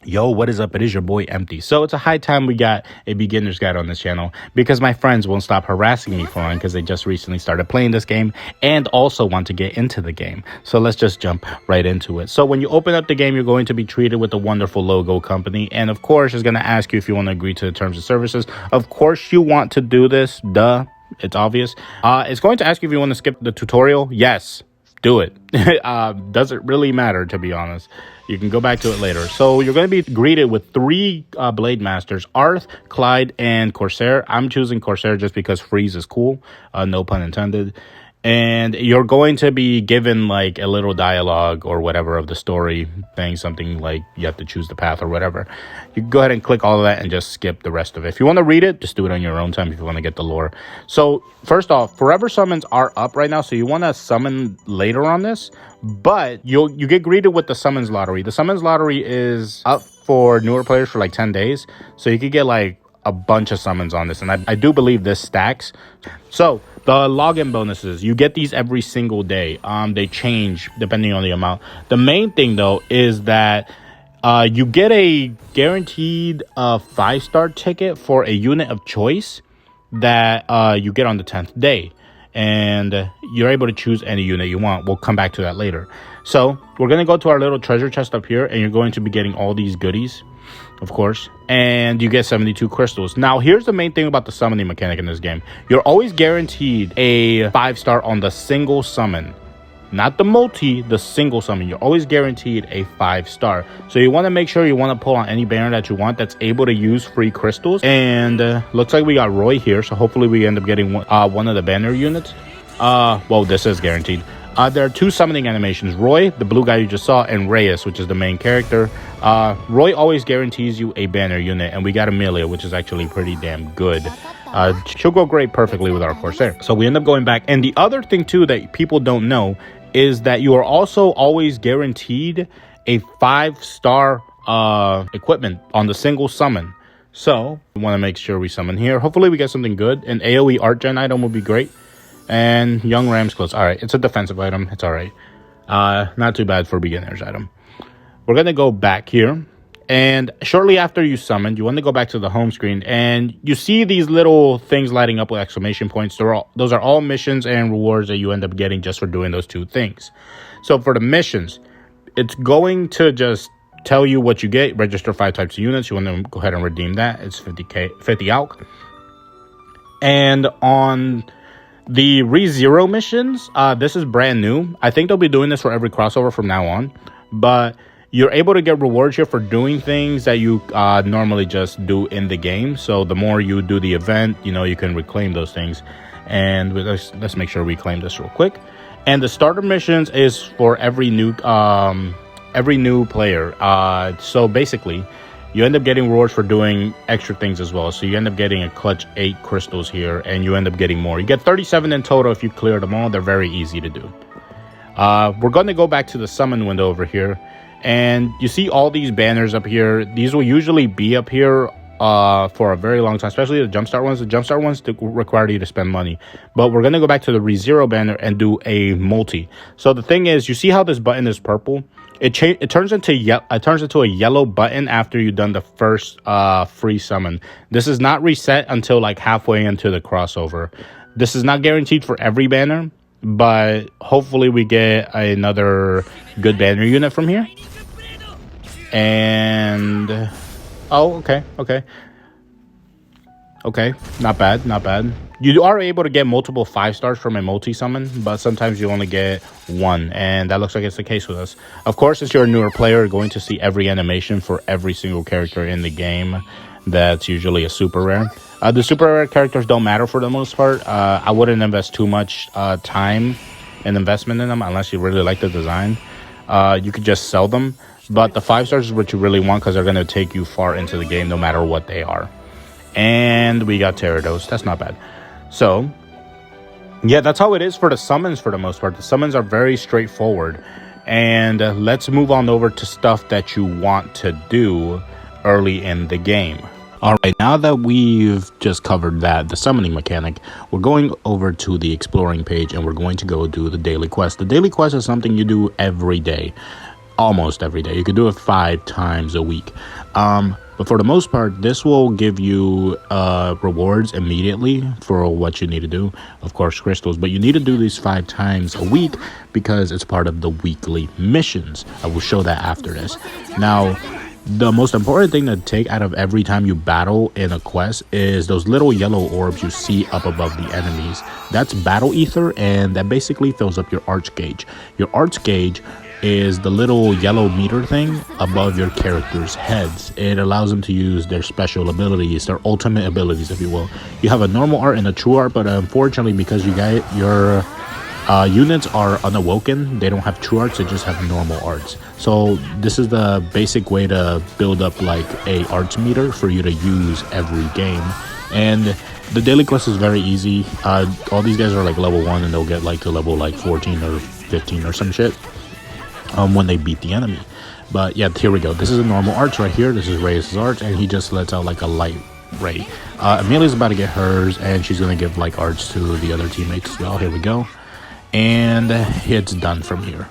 Yo, what is up? It is your boy Empty. So it's a high time we got a beginner's guide on this channel because my friends won't stop harassing me for one because they just recently started playing this game and also want to get into the game. So let's just jump right into it. So when you open up the game, you're going to be treated with a wonderful logo company. And of course, it's going to ask you if you want to agree to the terms of services. Of course, you want to do this. Duh. It's obvious. It's going to ask you if you want to skip the tutorial. Yes. Do it. Doesn't really matter, to be honest. You can go back to it later. So you're going to be greeted with three Blade Masters, Arth, Clyde, and Corsair. I'm choosing Corsair just because Freeze is cool. No pun intended. And you're going to be given like a little dialogue or whatever of the story thing, something like you have to choose the path or whatever. You can go ahead and click all of that and just skip the rest of it. If you want to read it, just do it on your own time if you want to get the lore. So first off, forever summons are up right now. So you want to summon later on this, but you get greeted with the summons lottery. The summons lottery is up for newer players for like 10 days. So you could get like a bunch of summons on this, and I do believe this stacks. So the login bonuses, you get these every single day. They change depending on the amount. The main thing though is that you get a guaranteed 5-star ticket for a unit of choice that you get on the 10th day, and you're able to choose any unit you want. We'll come back to that later. So we're going to go to our little treasure chest up here, and you're going to be getting all these goodies, of course, and you get 72 crystals. Now, here's the main thing about the summoning mechanic in this game. You're always guaranteed a 5-star on the single summon. Not the multi, the single summon. You're always guaranteed a 5-star. So you want to make sure you want to pull on any banner that you want that's able to use free crystals. And looks like we got Roy here, so hopefully we end up getting one of the banner units. Well, this is guaranteed. There are two summoning animations, Roy, the blue guy you just saw, and Reyes, which is the main character. Roy always guarantees you a banner unit, and we got Amelia, which is actually pretty damn good. She'll go great perfectly with our Corsair. So we end up going back. And the other thing, too, that people don't know is that you are also always guaranteed a 5-star equipment on the single summon. So we want to make sure we summon here. Hopefully we get something good. An AoE art gen item would be great. And Young Ram's Clothes. All right, it's a defensive item. It's all right. Not too bad for a beginner's item. We're going to go back here. And shortly after you summoned, you want to go back to the home screen. And you see these little things lighting up with exclamation points. Those are all missions and rewards that you end up getting just for doing those two things. So for the missions, it's going to just tell you what you get. Register 5 types of units. You want to go ahead and redeem that. It's 50 ALK. And on the rezero missions, this is brand new. I think they'll be doing this for every crossover from now on, but you're able to get rewards here for doing things that you normally just do in the game. So the more you do the event, you can reclaim those things. And let's make sure we claim this real quick. And the starter missions is for every new player. So basically, you end up getting rewards for doing extra things as well. So you end up getting a clutch 8 crystals here, and you end up getting more. You get 37 in total if you clear them all. They're very easy to do. We're going to go back to the summon window over here, and you see all these banners up here. These will usually be up here for a very long time, especially the jumpstart ones. The jumpstart ones require you to spend money. But we're going to go back to the rezero banner and do a multi. So the thing is, you see how this button is purple? It turns into a yellow button after you've done the first free summon. This is not reset until like halfway into the crossover. This is not guaranteed for every banner, but hopefully we get another good banner unit from here. And okay, not bad. You are able to get multiple 5-stars from a multi-summon, but sometimes you only get one, and that looks like it's the case with us. Of course, since you're a newer player, you're going to see every animation for every single character in the game. That's usually a super rare. The super rare characters don't matter for the most part. I wouldn't invest too much time and investment in them unless you really like the design. You could just sell them, but the 5-stars is what you really want because they're going to take you far into the game no matter what they are. And we got Gyarados. That's not bad. So, yeah, that's how it is for the summons for the most part. The summons are very straightforward. And let's move on over to stuff that you want to do early in the game. All right, now that we've just covered the summoning mechanic, we're going over to the exploring page and we're going to go do the daily quest. The daily quest is something you do every day. almost every day. You could do it 5 times a week. But for the most part, this will give you rewards immediately for what you need to do. Of course, crystals, but you need to do these 5 times a week because it's part of the weekly missions. I will show that after this. Now, the most important thing to take out of every time you battle in a quest is those little yellow orbs you see up above the enemies. That's battle ether, and that basically fills up your arch gauge. Your arch gauge is the little yellow meter thing above your characters' heads. It allows them to use their special abilities, their ultimate abilities, if you will. You have a normal art and a true art, but unfortunately, because you got your units are unawoken, they don't have true arts, they just have normal arts. So this is the basic way to build up like a arts meter for you to use every game. And the daily quest is very easy. All these guys are like level 1, and they'll get like to level like 14 or 15 or some shit when they beat the enemy. But yeah, here we go. This is a normal arch right here. This is Reyes' arch, and he just lets out like a light ray. Amelia's about to get hers, and she's gonna give like arch to the other teammates as well. Here we go. And it's done from here.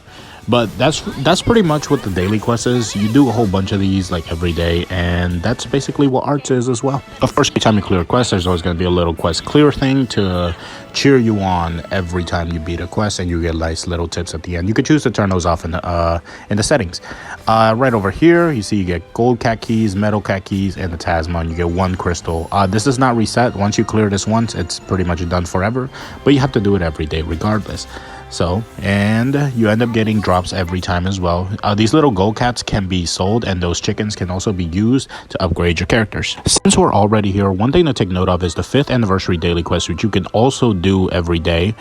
But that's pretty much what the daily quest is. You do a whole bunch of these like every day, and that's basically what arts is as well. Of course, every time you clear a quest, there's always going to be a little quest clear thing to cheer you on every time you beat a quest, and you get nice little tips at the end. You could choose to turn those off in the settings. Right over here, you see you get gold cat keys, metal cat keys, and the Tasman. You get 1 crystal. This does not reset. Once you clear this once, it's pretty much done forever, but you have to do it every day regardless. So, and you end up getting drops every time as well. These little gold cats can be sold, and those chickens can also be used to upgrade your characters. Since we're already here, one thing to take note of is the 5th anniversary daily quest, which you can also do every day.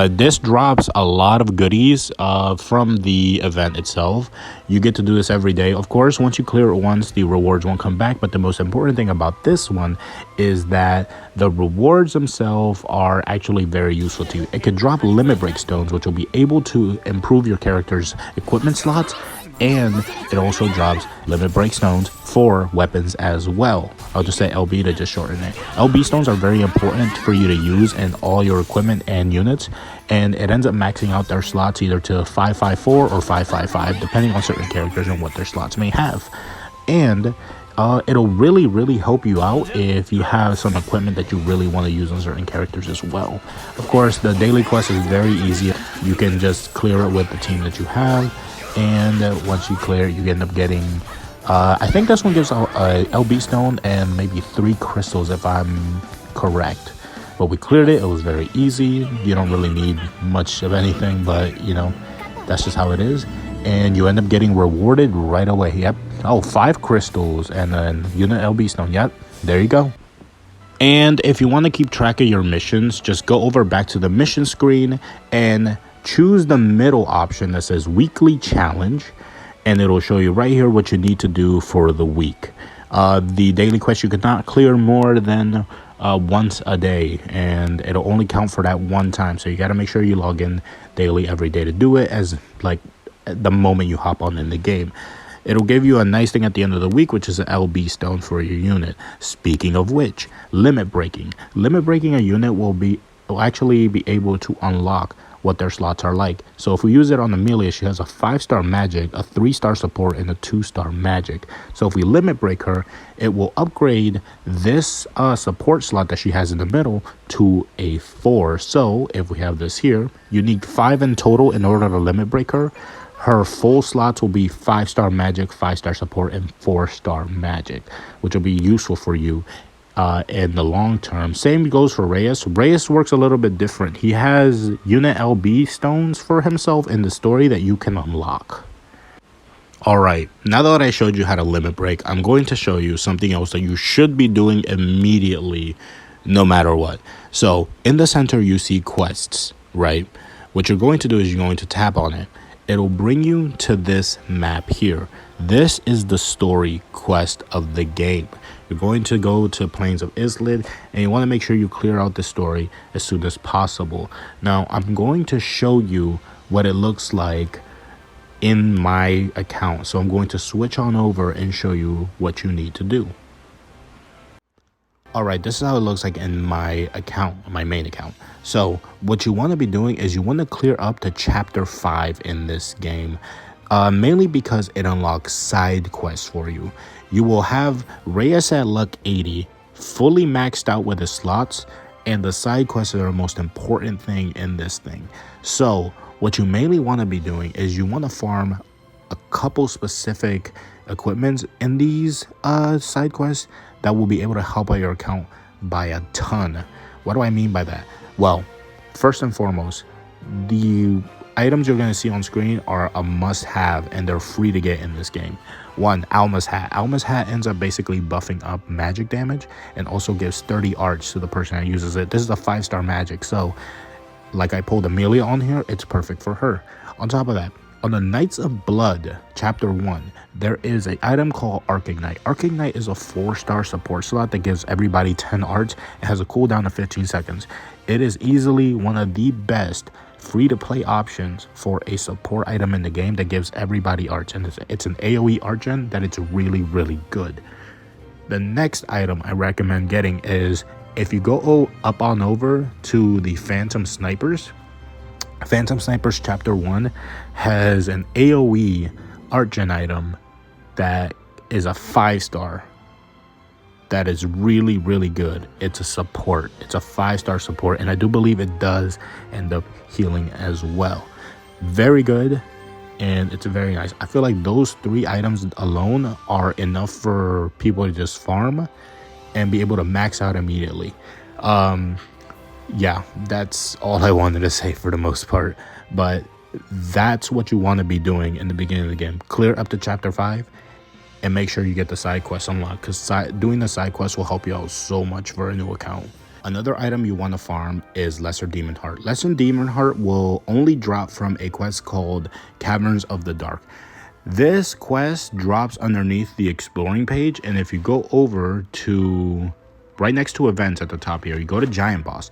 This drops a lot of goodies from the event itself. You get to do this every day. Of course, once you clear it once, the rewards won't come back. But the most important thing about this one is that the rewards themselves are actually very useful to you. It could drop limit break stones, which will be able to improve your character's equipment slots, and it also drops limit break stones for weapons as well. I'll just say LB to just shorten it. LB stones are very important for you to use in all your equipment and units, and it ends up maxing out their slots either to 554 or 555 depending on certain characters and what their slots may have. And it'll really help you out if you have some equipment that you really want to use on certain characters as well. Of course, the daily quest is very easy. You can just clear it with the team that you have, and once you clear it, you end up getting I think this one gives a LB stone and maybe 3 crystals if I'm correct. But we cleared it. It was very easy. You don't really need much of anything, but you know, that's just how it is. And you end up getting rewarded right away. Yep. Oh, 5 crystals and then unit LB stone. Yep. There you go. And if you want to keep track of your missions, just go over back to the mission screen and choose the middle option that says weekly challenge. And it'll show you right here what you need to do for the week. The daily quest you cannot clear more than once a day, and it'll only count for that one time. So you got to make sure you log in daily every day to do it, as like the moment you hop on in the game. It'll give you a nice thing at the end of the week, which is an LB stone for your unit. Speaking of which, limit breaking. Limit breaking a unit will actually be able to unlock what their slots are like. So if we use it on Amelia, she has a 5-star magic, a 3-star support, and a 2-star magic. So if we limit break her, it will upgrade this support slot that she has in the middle to a 4. So if we have this here, you need 5 in total in order to limit break her. Her full slots will be 5-star magic, 5-star support, and 4-star magic, which will be useful for you in the long term. Same goes for Reyes. Reyes works a little bit different. He has unit LB stones for himself in the story that you can unlock. Alright, now that I showed you how to limit break, I'm going to show you something else that you should be doing immediately, no matter what. So in the center you see quests, right? What you're going to do is you're going to tap on it. It'll bring you to this map here. This is the story quest of the game. You're going to go to Plains of Islid, and you want to make sure you clear out the story as soon as possible. Now, I'm going to show you what it looks like in my account. So I'm going to switch on over and show you what you need to do. Alright, this is how it looks like in my account, my main account. So what you want to be doing is you want to clear up to chapter 5 in this game. mainly because it unlocks side quests for you. You will have Reyes at luck 80, fully maxed out with his slots, and the side quests are the most important thing in this thing. So what you mainly want to be doing is you want to farm a couple specific equipments in these side quests that will be able to help out your account by a ton. What do I mean by that? Well, first and foremost, the items you're going to see on screen are a must-have, and they're free to get in this game. One, Alma's Hat. Alma's Hat ends up basically buffing up magic damage and also gives 30 arts to the person that uses it. This is a 5-star magic, so like I pulled Amelia on here, it's perfect for her. On top of that, on the Knights of Blood, Chapter 1, there is an item called Arc Ignite. Arc Ignite is a 4-star support slot that gives everybody 10 arts. It has a cooldown of 15 seconds. It is easily one of the best free-to-play options for a support item in the game that gives everybody arts, and it's an AoE art gen that it's really, really good. The next item I recommend getting is if you go up on over to the Phantom Snipers. Phantom Snipers Chapter 1 has an AoE art gen item that is a 5-star. That is really, really good. It's a support. It's a 5-star support, and I do believe it does end up healing as well. Very good, and it's very nice. I feel like those 3 items alone are enough for people to just farm and be able to max out immediately. Yeah, that's all I wanted to say for the most part, but that's what you want to be doing in the beginning of the game. Clear up to Chapter 5 and make sure you get the side quests unlocked, because doing the side quests will help you out so much for a new account. Another item you want to farm is Lesser Demon Heart. Lesser Demon Heart will only drop from a quest called Caverns of the Dark. This quest drops underneath the exploring page, and if you go over to right next to events at the top here, you go to Giant Boss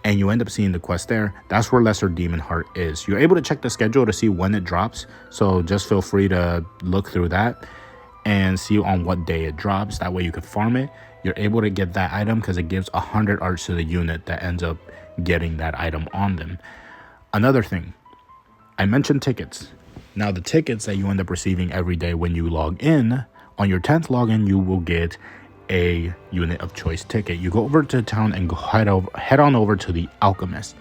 and you end up seeing the quest there. That's where Lesser Demon Heart is. You're able to check the schedule to see when it drops, so just feel free to look through that and see on what day it drops. That way you can farm it. You're able to get that item because it gives 100 arts to the unit that ends up getting that item on them. Another thing, I mentioned tickets. Now the tickets that you end up receiving every day when you log in, on your 10th login, you will get a unit of choice ticket. You go over to town and head on over to the Alchemist.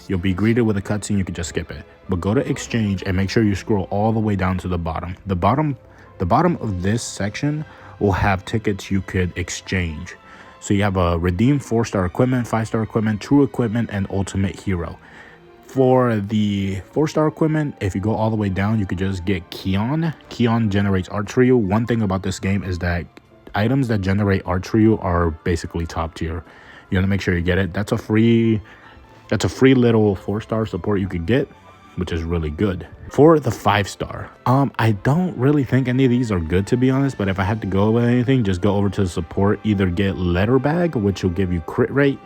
You'll be greeted with a cutscene. You can just skip it, but go to exchange and make sure you scroll all the way down to the bottom. The bottom of this section will have tickets you could exchange. So you have a redeem 4-star equipment, 5-star equipment, true equipment, and ultimate hero. For the 4-star equipment, if you go all the way down, you could just get Keon. Keon generates arts for you. One thing about this game is that items that generate arts for you are basically top tier. You want to make sure you get it. That's a free little 4-star support you could get, which is really good. For the 5-star, I don't really think any of these are good, to be honest, but if I had to go with anything, just go over to the support. Either get Letter Bag, which will give you crit rate,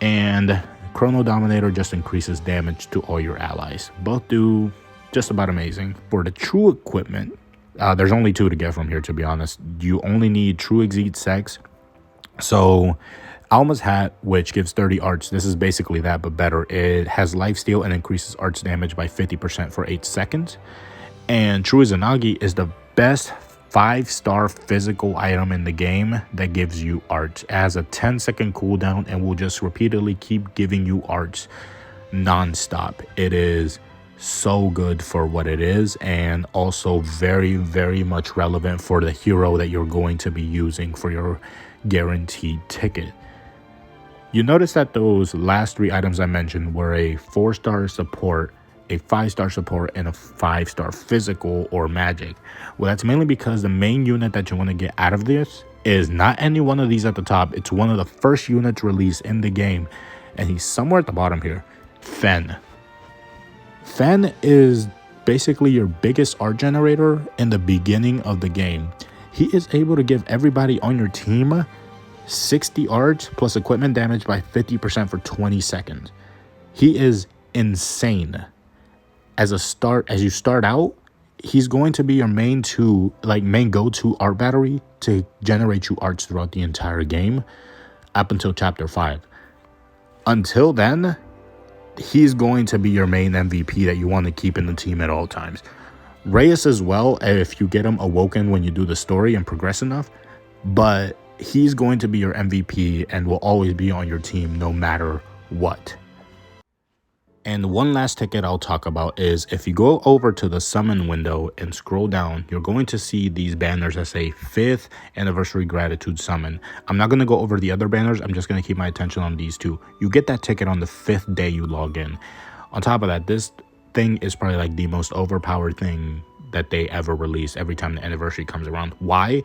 and Chrono Dominator just increases damage to all your allies. Both do just about amazing. For the true equipment, there's only 2 to get from here, to be honest. You only need True Exceed Sex. So Alma's Hat, which gives 30 arts. This is basically that, but better. It has lifesteal and increases arts damage by 50% for 8 seconds. And True Izanagi is the best 5-star physical item in the game that gives you arts. It has a 10-second cooldown and will just repeatedly keep giving you arts non-stop. It is so good for what it is, and also very, very much relevant for the hero that you're going to be using for your guaranteed ticket. You notice that those last 3 items I mentioned were a 4-star support, a 5-star support, and a 5-star physical or magic. Well, that's mainly because the main unit that you want to get out of this is not any one of these at the top. It's one of the first units released in the game, and he's somewhere at the bottom here. Fen. Fen is basically your biggest art generator in the beginning of the game. He is able to give everybody on your team 60 arts plus equipment damage by 50% for 20 seconds. He is insane. As you start out, he's going to be your main go-to art battery to generate you arts throughout the entire game up until Chapter 5. Until then, he's going to be your main MVP that you want to keep in the team at all times. Reyes as well, if you get him awoken when you do the story and progress enough, but he's going to be your MVP and will always be on your team no matter what. And one last ticket I'll talk about is if you go over to the summon window and scroll down, you're going to see these banners that say 5th anniversary gratitude summon. I'm not going to go over the other banners. I'm just going to keep my attention on these two. You get that ticket on the 5th day you log in. On top of that, this thing is probably like the most overpowered thing that they ever release every time the anniversary comes around. Why?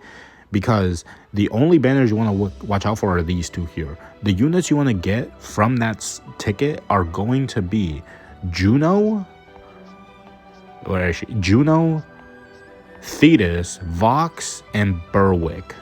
Because the only banners you want to watch out for are these two here. The units you want to get from that ticket are going to be Juno, where is she? Juno, Thetis, Vox, and Berwick.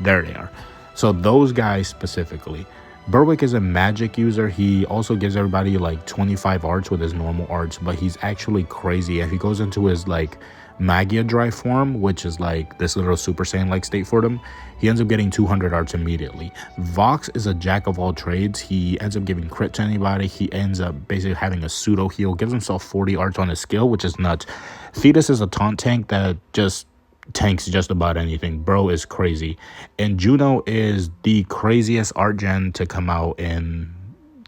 There they are. So those guys specifically. Berwick is a magic user. He also gives everybody like 25 arts with his normal arts, but he's actually crazy. If he goes into his like Magia Drive form, which is like this little Super Saiyan like state for them, he ends up getting 200 arts immediately. Vox is a jack of all trades. He ends up giving crit to anybody. He ends up basically having a pseudo heal, gives himself 40 arts on his skill, which is nuts. Thetis is a taunt tank that just tanks just about anything. Bro is crazy. And Juno is the craziest art gen to come out in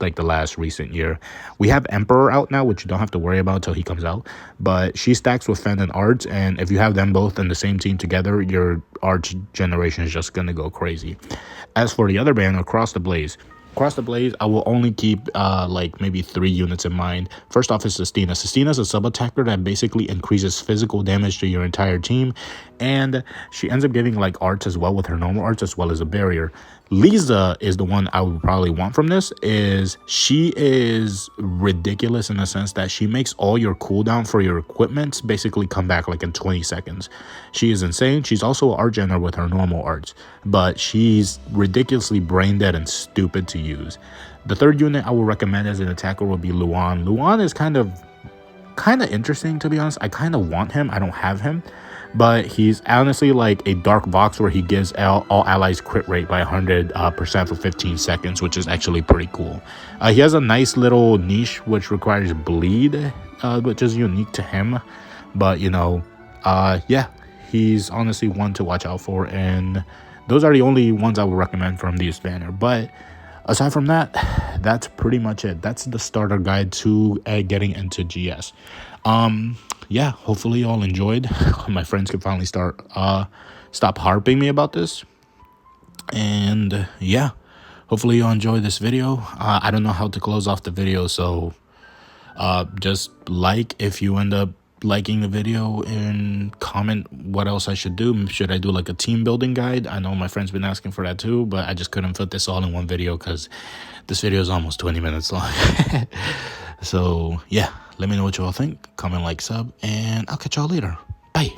like the last recent year. We have Emperor out now, which you don't have to worry about until he comes out, but she stacks with Fen and Arts, and if you have them both in the same team together, your Arts generation is just gonna go crazy. As for the other banner, Cross the Blaze, I will only keep like maybe 3 units in mind. First off is Sistina. Sistina is a sub-attacker that basically increases physical damage to your entire team, and she ends up giving like arts as well with her normal arts as well as a barrier. Lisa is the one I would probably want from this. She is ridiculous in the sense that she makes all your cooldown for your equipment basically come back like in 20 seconds. She is insane. She's also an art generator with her normal arts, but she's ridiculously brain dead and stupid to use. The third unit I will recommend as an attacker would be Luan. Luan is kind of interesting, to be honest. I kind of want him. I don't have him, but he's honestly like a dark box where he gives all allies crit rate by 100% for 15 seconds, which is actually pretty cool. He has a nice little niche which requires bleed, which is unique to him, but you know, yeah, he's honestly one to watch out for, and those are the only ones I would recommend from this banner. But aside from that, that's pretty much it. That's the starter guide to getting into GS. Yeah, hopefully you all enjoyed. My friends can finally stop harping me about this. And yeah, hopefully you all enjoyed this video. I don't know how to close off the video, so just like if you end up liking the video, and comment what else I should do. Should I do like a team building guide? I know my friends been asking for that too, but I just couldn't fit this all in one video because this video is almost 20 minutes long. So yeah, let me know what you all think. Comment, like, sub, and I'll catch y'all later. Bye.